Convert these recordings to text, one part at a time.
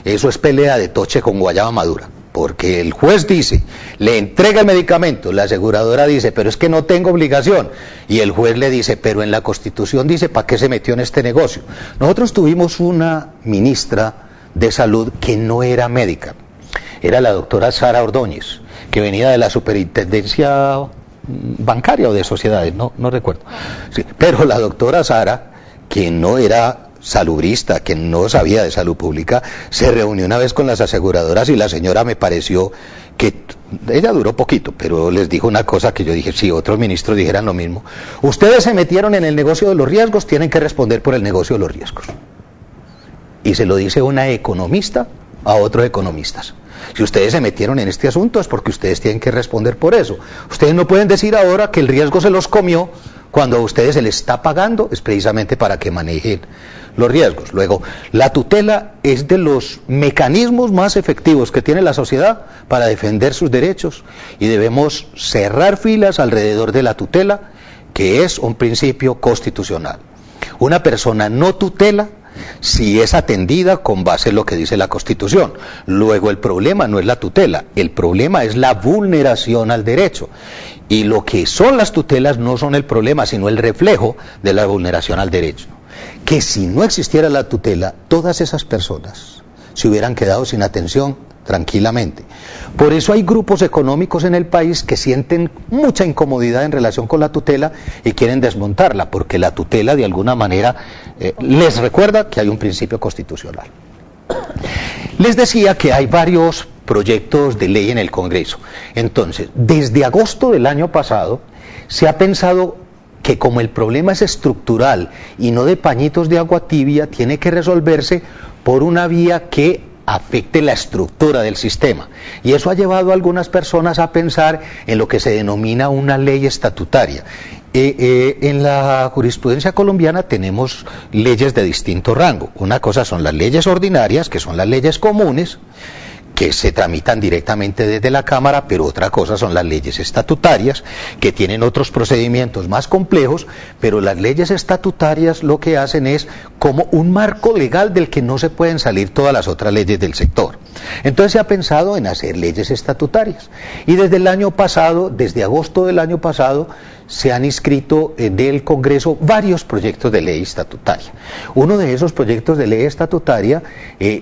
Eso es pelea de toche con guayaba madura, porque el juez dice, le entrega el medicamento, la aseguradora dice, pero es que no tengo obligación, y el juez le dice, pero en la Constitución dice, ¿para qué se metió en este negocio? Nosotros tuvimos una ministra de salud que no era médica, era la doctora Sara Ordóñez, que venía de la superintendencia bancaria o de sociedades, no recuerdo, sí, pero la doctora Sara, que no era salubrista, que no sabía de salud pública, se reunió una vez con las aseguradoras y la señora me pareció que, ella duró poquito, pero les dijo una cosa que yo dije, si otros ministros dijeran lo mismo, ustedes se metieron en el negocio de los riesgos, tienen que responder por el negocio de los riesgos. Y se lo dice una economista a otros economistas. Si ustedes se metieron en este asunto es porque ustedes tienen que responder por eso. Ustedes no pueden decir ahora que el riesgo se los comió cuando a ustedes se les está pagando, es precisamente para que manejen los riesgos. Luego, la tutela es de los mecanismos más efectivos que tiene la sociedad para defender sus derechos y debemos cerrar filas alrededor de la tutela, que es un principio constitucional. Una persona no tutela si es atendida con base en lo que dice la Constitución. Luego el problema no es la tutela, el problema es la vulneración al derecho. Y lo que son las tutelas no son el problema, sino el reflejo de la vulneración al derecho. Que si no existiera la tutela, todas esas personas se hubieran quedado sin atención tranquilamente. Por eso hay grupos económicos en el país que sienten mucha incomodidad en relación con la tutela y quieren desmontarla, porque la tutela de alguna manera les recuerda que hay un principio constitucional. Les decía que hay varios proyectos de ley en el Congreso. Entonces, desde agosto del año pasado se ha pensado que como el problema es estructural y no de pañitos de agua tibia, tiene que resolverse por una vía que afecte la estructura del sistema. Y eso ha llevado a algunas personas a pensar en lo que se denomina una ley estatutaria. En la jurisprudencia colombiana tenemos leyes de distinto rango. Una cosa son las leyes ordinarias, que son las leyes comunes, que se tramitan directamente desde la Cámara, pero otra cosa son las leyes estatutarias, que tienen otros procedimientos más complejos, pero las leyes estatutarias lo que hacen es como un marco legal del que no se pueden salir todas las otras leyes del sector. Entonces se ha pensado en hacer leyes estatutarias, y desde el año pasado, desde agosto del año pasado, se han inscrito del Congreso varios proyectos de ley estatutaria. Uno de esos proyectos de ley estatutaria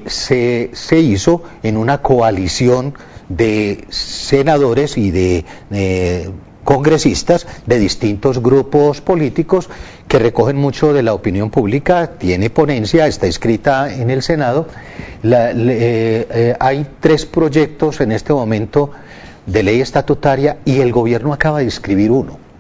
se hizo en una coalición de senadores y de congresistas de distintos grupos políticos que recogen mucho de la opinión pública, tiene ponencia, está inscrita en el Senado. Hay 3 proyectos en este momento de ley estatutaria y el gobierno acaba de inscribir uno.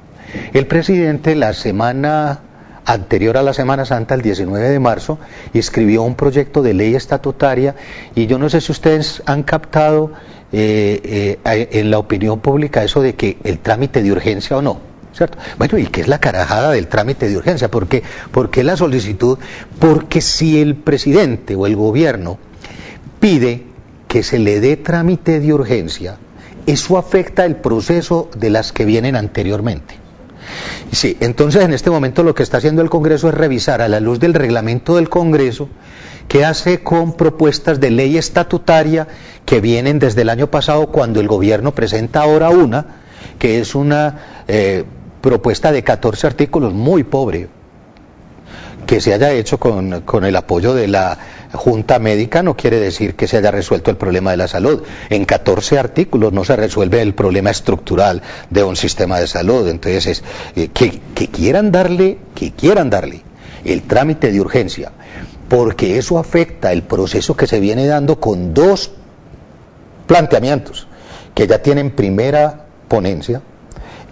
El presidente la semana anterior a la Semana Santa, el 19 de marzo, escribió un proyecto de ley estatutaria y yo no sé si ustedes han captado en la opinión pública eso de que el trámite de urgencia o no, ¿cierto? Bueno, ¿y qué es la carajada del trámite de urgencia? ¿Por qué la solicitud? Porque si el presidente o el gobierno pide que se le dé trámite de urgencia, eso afecta el proceso de las que vienen anteriormente. Sí, entonces en este momento lo que está haciendo el Congreso es revisar a la luz del reglamento del Congreso qué hace con propuestas de ley estatutaria que vienen desde el año pasado, cuando el gobierno presenta ahora una, que es una propuesta de 14 artículos muy pobre, que se haya hecho con el apoyo de la Junta Médica no quiere decir que se haya resuelto el problema de la salud. En 14 artículos no se resuelve el problema estructural de un sistema de salud. Entonces que quieran darle el trámite de urgencia, porque eso afecta el proceso que se viene dando con 2 planteamientos que ya tienen primera ponencia.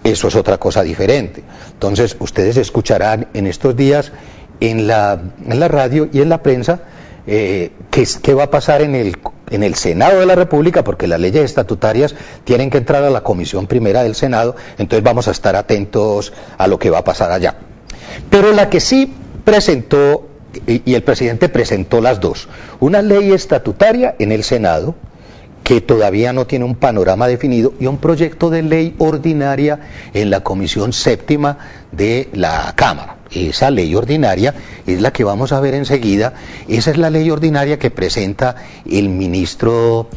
Eso es otra cosa diferente. Entonces ustedes escucharán en estos días en la radio y en la prensa qué va a pasar en el Senado de la República, porque las leyes estatutarias tienen que entrar a la Comisión Primera del Senado, entonces vamos a estar atentos a lo que va a pasar allá. Pero la que sí presentó, y el presidente presentó las dos, una ley estatutaria en el Senado, que todavía no tiene un panorama definido, y un proyecto de ley ordinaria en la Comisión Séptima de la Cámara. esa ley ordinaria es la que vamos a ver enseguida. Esa es la ley ordinaria que presenta el ministro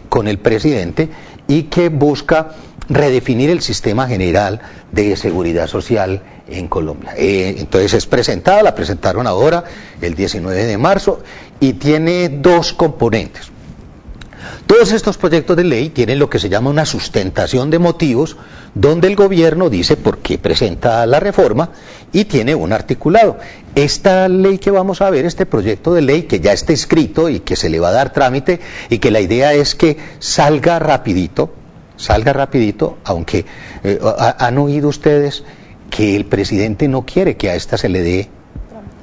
con el presidente y que busca redefinir el sistema general de seguridad social en Colombia. Entonces es presentada, la presentaron ahora el 19 de marzo y tiene dos componentes. Todos estos proyectos de ley tienen lo que se llama una sustentación de motivos, donde el gobierno dice por qué presenta la reforma y tiene un articulado. Esta ley que vamos a ver, este proyecto de ley que ya está escrito y que se le va a dar trámite y que la idea es que salga rapidito, aunque han oído ustedes que el presidente no quiere que a esta se le dé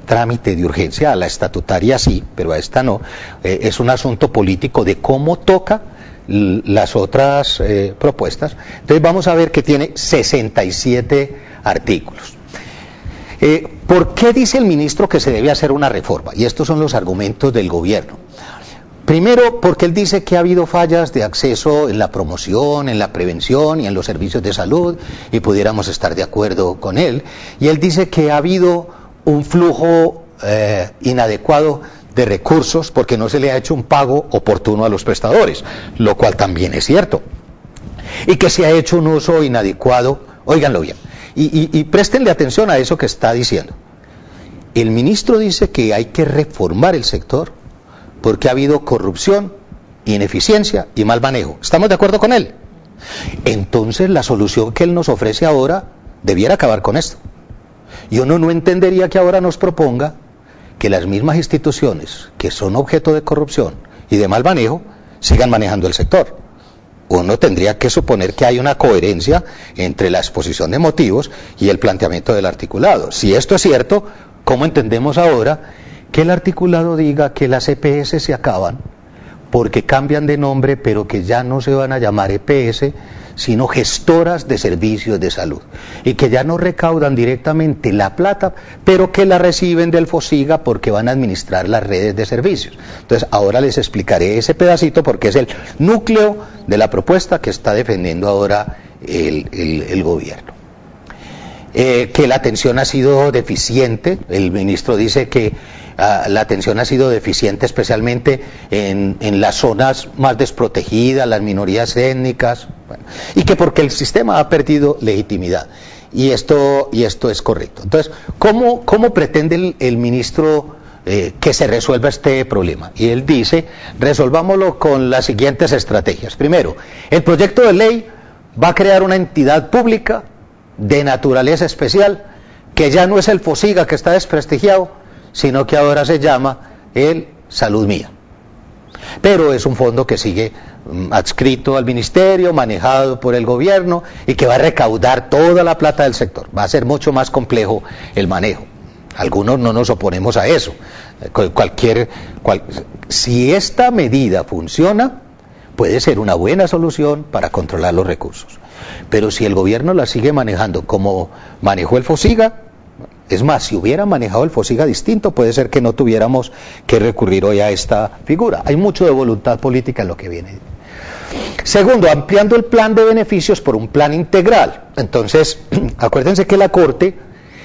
trámite de urgencia, a la estatutaria sí, pero a esta no. Es un asunto político de cómo toca las otras propuestas. Entonces vamos a ver que tiene 67 artículos. ¿Por qué dice el ministro que se debe hacer una reforma? Y estos son los argumentos del gobierno. Primero, porque él dice que ha habido fallas de acceso en la promoción, en la prevención y en los servicios de salud, y pudiéramos estar de acuerdo con él. Y él dice que ha habido un flujo inadecuado de recursos porque no se le ha hecho un pago oportuno a los prestadores, lo cual también es cierto. Y que se ha hecho un uso inadecuado, óiganlo bien, y préstenle atención a eso que está diciendo. El ministro dice que hay que reformar el sector porque ha habido corrupción, ineficiencia y mal manejo. ¿Estamos de acuerdo con él? Entonces la solución que él nos ofrece ahora debiera acabar con esto. Y uno no entendería que ahora nos proponga que las mismas instituciones que son objeto de corrupción y de mal manejo sigan manejando el sector. Uno tendría que suponer que hay una coherencia entre la exposición de motivos y el planteamiento del articulado. Si esto es cierto, ¿cómo entendemos ahora que el articulado diga que las EPS se acaban porque cambian de nombre, pero que ya no se van a llamar EPS, sino gestoras de servicios de salud, y que ya no recaudan directamente la plata, pero que la reciben del FOSIGA porque van a administrar las redes de servicios? Entonces ahora les explicaré ese pedacito porque es el núcleo de la propuesta que está defendiendo ahora el gobierno. Que la atención ha sido deficiente, el ministro dice que la atención ha sido deficiente especialmente en las zonas más desprotegidas, las minorías étnicas, bueno, y que porque el sistema ha perdido legitimidad. Y esto es correcto. Entonces, ¿cómo pretende el ministro que se resuelva este problema? Y él dice, resolvámoslo con las siguientes estrategias. Primero, el proyecto de ley va a crear una entidad pública de naturaleza especial, que ya no es el FOSIGA que está desprestigiado, sino que ahora se llama el Salud Mía. Pero es un fondo que sigue adscrito al ministerio, manejado por el gobierno y que va a recaudar toda la plata del sector. Va a ser mucho más complejo el manejo. Algunos no nos oponemos a eso. Si esta medida funciona, puede ser una buena solución para controlar los recursos. Pero si el gobierno la sigue manejando como manejó el FOSIGA, es más, si hubiera manejado el FOSIGA distinto, puede ser que no tuviéramos que recurrir hoy a esta figura. Hay mucho de voluntad política en lo que viene. Segundo, ampliando el plan de beneficios por un plan integral. Entonces, acuérdense que la Corte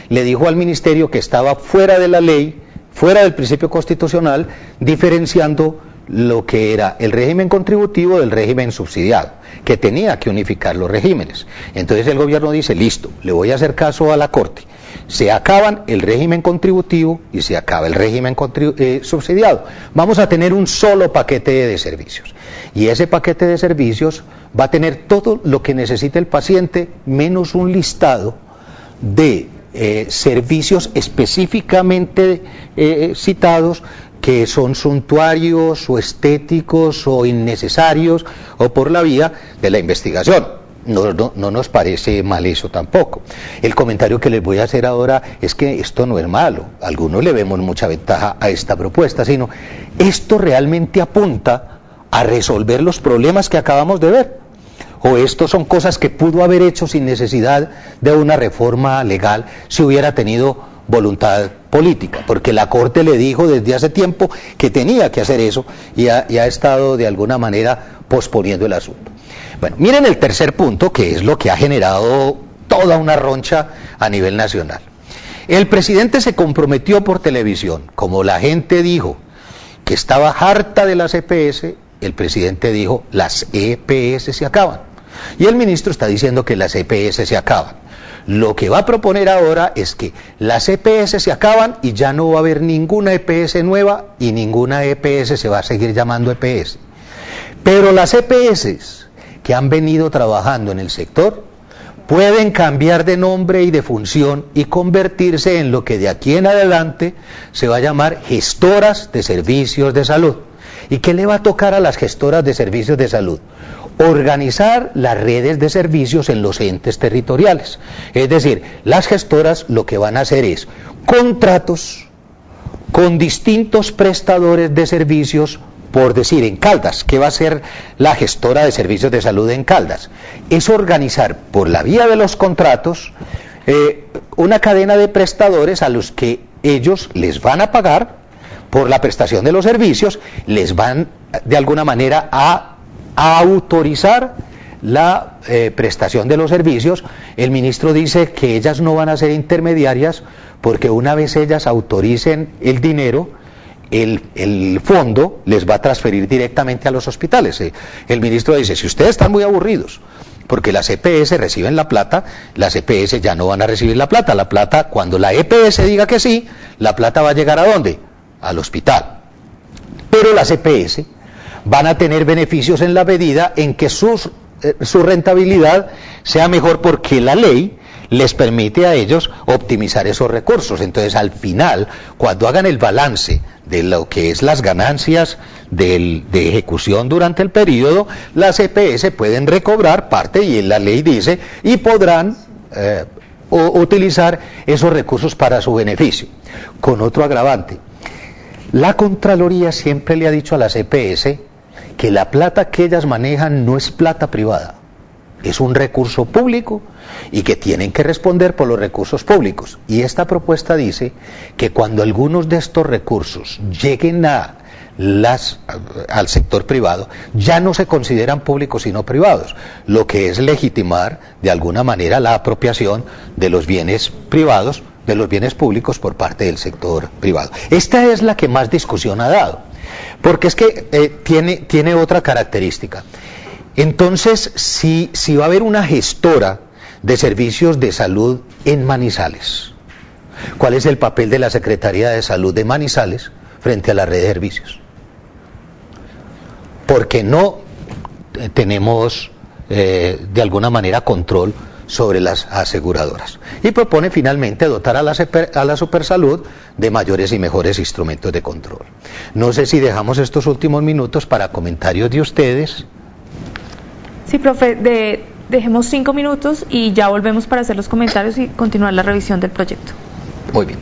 le dijo al Ministerio que estaba fuera de la ley, fuera del principio constitucional, diferenciando lo que era el régimen contributivo del régimen subsidiado, que tenía que unificar los regímenes. Entonces el gobierno dice, listo, le voy a hacer caso a la Corte. Se acaban el régimen contributivo y se acaba el régimen subsidiado. Vamos a tener un solo paquete de servicios. Y ese paquete de servicios va a tener todo lo que necesita el paciente, menos un listado de servicios específicamente citados, que son suntuarios o estéticos o innecesarios o por la vía de la investigación. No nos parece mal eso tampoco. El comentario que les voy a hacer ahora es que esto no es malo. Algunos le vemos mucha ventaja a esta propuesta, sino esto realmente apunta a resolver los problemas que acabamos de ver. O esto son cosas que pudo haber hecho sin necesidad de una reforma legal si hubiera tenido voluntad política, porque la Corte le dijo desde hace tiempo que tenía que hacer eso y ha estado de alguna manera posponiendo el asunto. Bueno, miren el tercer punto, que es lo que ha generado toda una roncha a nivel nacional. El presidente se comprometió por televisión, como la gente dijo que estaba harta de las EPS, el presidente dijo, las EPS se acaban. Y el ministro está diciendo que las EPS se acaban. Lo que va a proponer ahora es que las EPS se acaban y ya no va a haber ninguna EPS nueva y ninguna EPS se va a seguir llamando EPS. Pero las EPS que han venido trabajando en el sector pueden cambiar de nombre y de función y convertirse en lo que de aquí en adelante se va a llamar gestoras de servicios de salud. ¿Y qué le va a tocar a las gestoras de servicios de salud? Organizar las redes de servicios en los entes territoriales. Es decir, las gestoras lo que van a hacer es contratos con distintos prestadores de servicios, por decir, en Caldas. ¿Qué va a hacer la gestora de servicios de salud en Caldas? Es organizar por la vía de los contratos una cadena de prestadores a los que ellos les van a pagar por la prestación de los servicios, les van de alguna manera a autorizar la prestación de los servicios. El ministro dice que ellas no van a ser intermediarias porque una vez ellas autoricen el dinero, el fondo les va a transferir directamente a los hospitales. El ministro dice, si ustedes están muy aburridos porque las EPS reciben la plata, las EPS ya no van a recibir la plata, cuando la EPS diga que sí, la plata va a llegar ¿a dónde? Al hospital. Pero las EPS van a tener beneficios en la medida en que su rentabilidad sea mejor, porque la ley les permite a ellos optimizar esos recursos. Entonces, al final, cuando hagan el balance de lo que es las ganancias de ejecución durante el periodo, las EPS pueden recobrar parte, y la ley dice, y podrán utilizar esos recursos para su beneficio. Con otro agravante, la Contraloría siempre le ha dicho a las EPS que la plata que ellas manejan no es plata privada, es un recurso público y que tienen que responder por los recursos públicos. Y esta propuesta dice que cuando algunos de estos recursos lleguen al sector privado, ya no se consideran públicos sino privados, lo que es legitimar de alguna manera la apropiación de los bienes privados, de los bienes públicos por parte del sector privado. Esta es la que más discusión ha dado, porque es que tiene otra característica. Entonces, si va a haber una gestora de servicios de salud en Manizales, ¿cuál es el papel de la Secretaría de Salud de Manizales frente a la red de servicios? Porque no tenemos de alguna manera control sobre las aseguradoras. Y propone finalmente dotar a la Supersalud de mayores y mejores instrumentos de control. No sé si dejamos estos últimos minutos para comentarios de ustedes. Sí, profe, dejemos 5 minutos y ya volvemos para hacer los comentarios y continuar la revisión del proyecto. Muy bien.